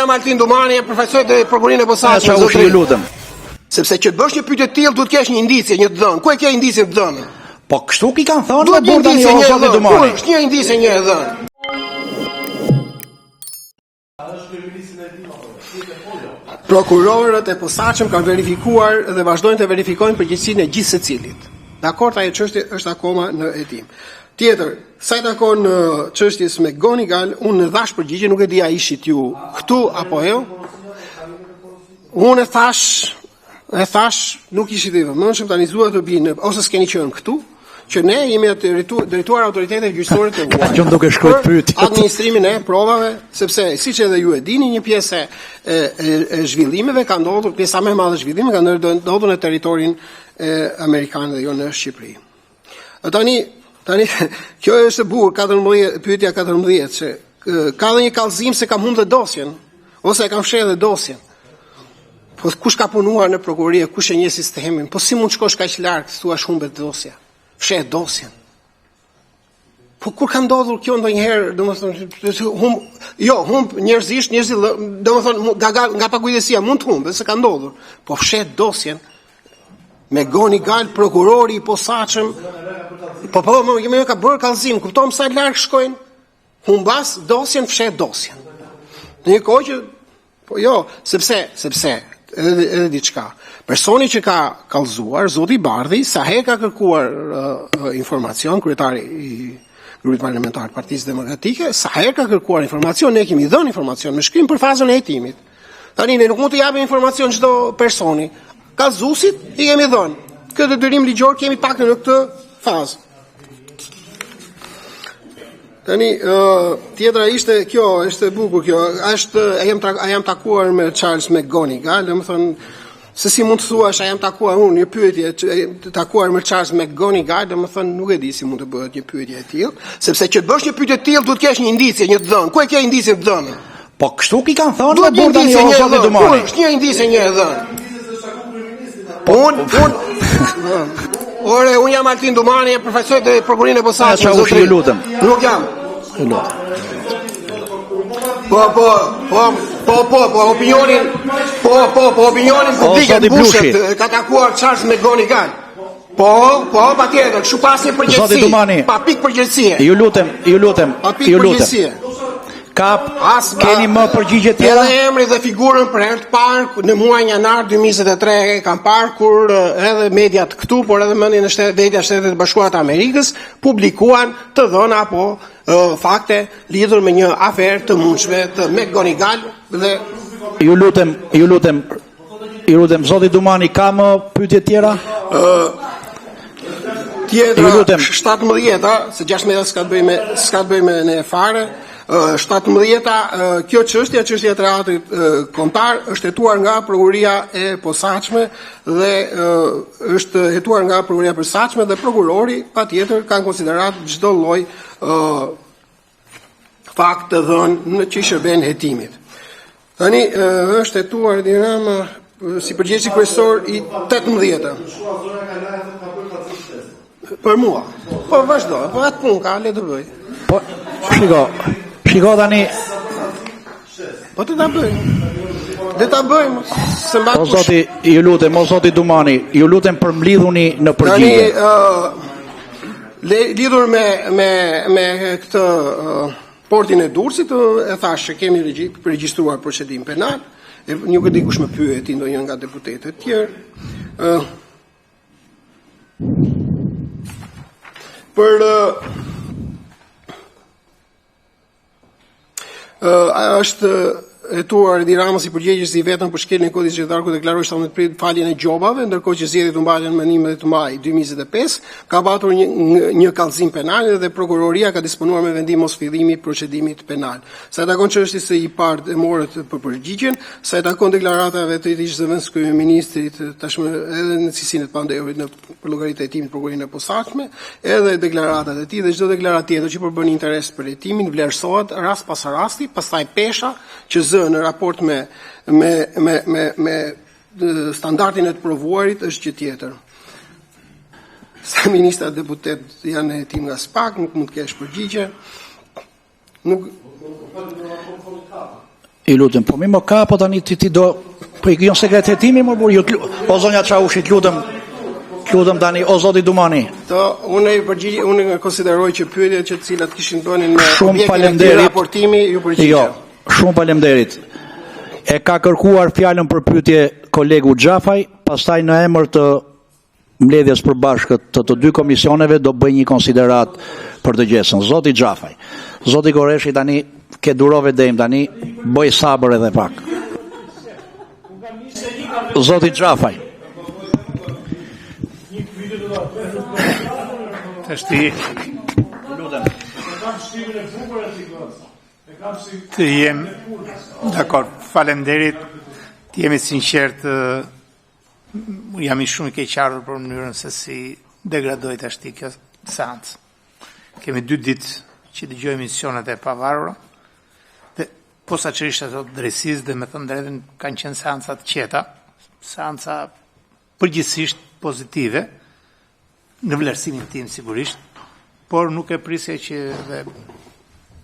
jam Altin Dumani, jam profesor të prokurimit të posaçme. Ju lutem. Sepse që të bësh një pyetje të tillë duhet të kesh një indicje, një dhënë. Ku e ke indicjen të dhënë? Po kështu ki kanë thënë duhet një indicje një dhënë. Ku është një indicje një dhënë? Prokurorët e posaçëm kanë verifikuar dhe vazhdojnë të verifikojnë përgjegjësinë e gjithë secilit. Dakor, ajo çështje është akoma në hetim. Tjetër, sa i takon çështjes me Gonigal, unë dhash përgjigje, nuk e di a ishit ju këtu apo jo. Unë e thash, nuk ishit i vëmendshëm tani zuat të binë ose s'keni qenë këtu, që ne jemi të drejtuar autoritetet gjyqësore të huaja. Që duke shkruar pyetje. Administrimin e provave, sepse siç edhe ju e dini, një pjesë e zhvillimeve ka ndodhur, pjesa më e madhe e zhvillimeve ka ndodhur në territorin amerikan dhe jo në Shqipëri. Tani kjo është e bukur, 14 pyetja 14 se ka dhe një kallëzim se kam humbur dosjen ose e kam fshehur dosjen. Po kush ka punuar në prokurori, kush e njeh sistemin? Po si mund shkosh kaq larg, thua humbet dosja? Fshet dosjen. Po kur ka ndodhur kjo ndonjëherë, domethënë humb njerëzisht, domethënë nga pakujdesia mund të humbë, se ka ndodhur. Po fshet dosjen me Gonigal, prokurori i posaçëm. Po më ka bërë kallëzim, kupton sa larg shkojnë? Humbas dosjen, fshet dosjen. Në një kohë që po jo, sepse edhe diçka. Personi që ka kallëzuar, zoti Bardhi, sa herë ka kërkuar informacion, kryetari i grupit parlamentar të Partisë Demokratike, sa herë ka kërkuar informacion, ne kemi dhënë informacion me shkrim për fazën e hetimit. Tani ne nuk mund të japim informacion çdo personi. Kallëzuesit i kemi dhënë. Këtë detyrim ligjor kemi pak në këtë fazë. Tani, tjetra ishte kjo, është e bukur kjo, a jam takuar me Charles McGonigal, dhe më thënë, se si mund të thuash, a jam takuar unë, një pyetje, takuar me Charles McGonigal, dhe më thënë, nuk e di si mund të bëhet një pyetje e tillë, sepse që të bësh një pyetje të tillë, duhet të kesh një indicje, një dhënë. Ku e ke indicjen të dhënë? Po kështu ki kanë thënë, duhet një indicje një dhënë. Ku është një indicje një dhënë? Ore, unë jam Altin Dumani, profesor të prokurimit të posaçme. Ju lutem. Nuk jam. Po, opinionin publik e Bushet ka takuar Charles McGonigal. Po, patjetër, kështu pas një përgjegjësi. Pa pikë përgjegjësie. Ju lutem. Pa pikë përgjegjësie. Keni më përgjigje tjera? Edhe emri dhe figurën për herë të parë në muajin janar 2023 kam parë kur edhe mediat këtu, por edhe mendjen e Shtetit të Bashkuara të Amerikës publikuan të dhëna apo fakte lidhur me një aferë të mundshme të McGonigal dhe Ju lutem, zoti Dumani, ka më pyetje tjera? Tjetra 17, se 16 s'ka të bëj me ne fare. 17 kjo çështja e reatit kombëtar është hetuar nga prokuroria e posaçme dhe është hetuar nga prokuroria e posaçme dhe prokurori patjetër kanë konsiderat çdo lloj fakt të dhënë që i shërben hetimit. Tani është hetuar Dinama si përgjegjësi kryesor i 18. Për mua. Po vazhdo, po atë punë ka le të bëj. Po shiko tani. Po të ta bëjmë. Le ta bëjmë. O zoti, ju lutem, o zoti Dumani, ju lutem përmbledhuni në përgjigje. Tani lidhur me këtë portin e Durrësit, e thash që kemi regjistruar procedim penal. Nuk e di kush më pyeti ndonjë nga deputetët e tjerë. Për është hetuar Edi Rama si përgjegjës i vetëm për shkeljen e kodit zgjedhor ku deklaroi 17 prit faljen e gjobave, ndërkohë që zgjedhjet u mbahen më 11 maj 2025, ka patur një kallëzim penal dhe prokuroria ka disponuar me vendim mos fillimi i procedimit penal. Sa i takon çështjes së i parë e morët për përgjigjen, sa i takon deklaratave të ish zëvendës kryeministrit tashmë edhe në cilësinë e Pandeurit në për llogaritë e hetimit prokurorinë e posaçme, edhe deklaratat e tij dhe çdo deklaratë tjetër që përbën interes për hetimin vlerësohet rast pas rasti, pastaj pesha që në raport me standardin e të provuarit është që tjetër. Sa ministra deputet janë në hetim nga SPAK, nuk mund të kesh përgjigje. I lutem, po mi më ka, po tani ti do, po i kjo sekretetimi më burë, o zonja Çaushit, lutem tani, o zoti Dumani. Unë konsideroj që pyetjet që të cilat kishin bënin me Shumë objektin e raportimi ju përgjigjen. Jo, shumë faleminderit. E ka kërkuar fjalën për pyetje kolegu Xhafaj, pastaj në emër të mbledhjes përbashkët të dy komisioneve do bëj një konsiderat për të gjesën. Zoti Xhafaj. Zoti Goreshi tani ke durove dejmë tani, bëj sabër edhe pak. Zoti Xhafaj. Të jem dakor, faleminderit, të jemi sinqert, jam i shumë i keqardhur për mënyrën se si degradoi tashti kjo seancë. Kemi 2 ditë që dëgjoj emisionet e pavarura, dhe posaçërisht ato drejtësisë dhe me thënë drejtën kanë qenë seanca të qeta, seanca përgjithsisht pozitive, në vlerësimin tim sigurisht, por nuk e prisja që dhe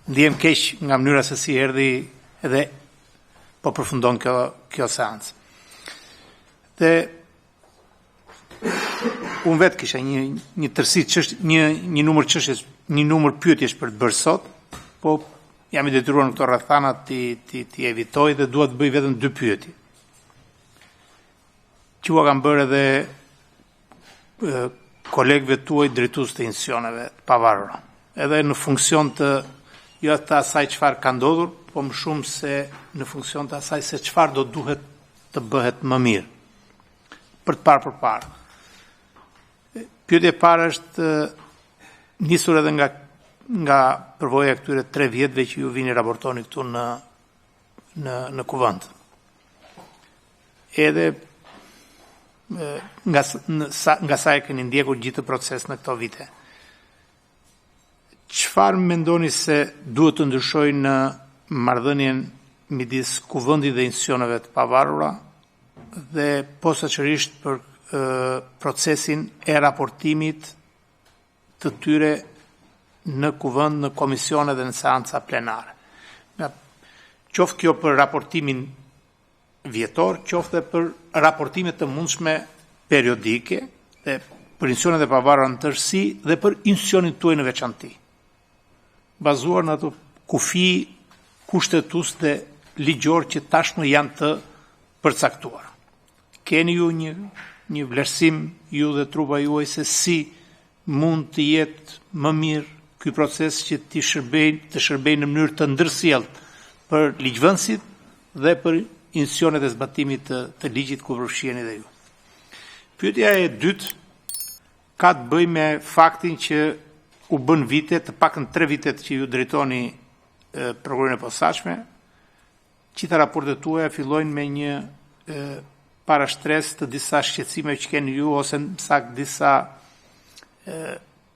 ndihem keq nga mënyra se si erdhi edhe po përfundon kjo seancë. Dhe unë vetë kisha një tërsi një numër pyetjesh për të bërë sot, po jam i detyruar në këto rrethana ti evitoj dhe dua të bëj vetëm 2 pyetje. Që u kam bërë edhe kolegëve tuaj drejtues të institucioneve të pavarura, edhe në funksion të jo të asaj çfarë ka ndodhur, po më shumë se në funksion të asaj se çfarë do duhet të bëhet më mirë. Për të parë përpara. Pyetja e parë është nisur edhe nga përvoja e këtyre 3 vjetëve që ju vini raportoni këtu në kuvend. Edhe nga sa e keni ndjekur gjithë proces në këto vite. Çfarë mendoni se duhet të ndryshojë në marrëdhënien midis kuvendit dhe institucioneve të pavarura dhe posaçërisht për procesin e raportimit të tyre në kuvend, në komisione dhe në seanca plenare. Qoftë kjo për raportimin vjetor, qoftë për raportimet të mundshme periodike dhe për institucionet e pavarura në tërësi dhe për institucionin tuaj në veçanti, bazuar në ato kufi kushtetues dhe ligjor që tashmë janë të përcaktuara. Keni ju një vlerësim ju dhe trupa juaj se si mund të jetë më mirë ky proces që të shërbejnë në mënyrë të ndërsjellët për ligjvënësit dhe për institucionet e zbatimit të ligjit ku përfshiheni dhe ju. Pyetja e dytë ka të bëjë me faktin që u bën vite, të pakën 3 vitet që ju drejtoni prokurorin e posaçme, gjitha raportet tuaja fillojnë me një parashtres të disa shqetësime që keni ju, ose në sakt disa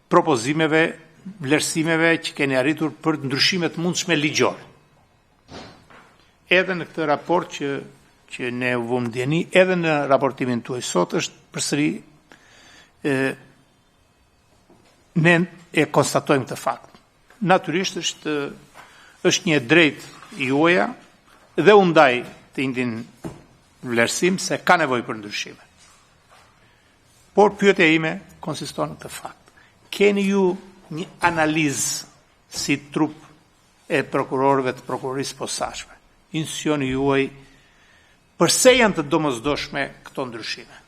propozimeve, vlerësimeve që keni arritur për ndryshimet mundshme ligjore. Edhe në këtë raport që ne u vëmë ndjeni, edhe në raportimin tuaj sot është përsëri ne e konstatojmë këtë fakt. Natyrisht është një drejtë juaja dhe u ndaj të njëjtin vlerësim se ka nevojë për ndryshime. Por pyetja ime konsiston në këtë fakt. Keni ju një analizë si trup e prokurorëve të prokurorisë posaçme, institucioni juaj, përse janë të domosdoshme këto ndryshime?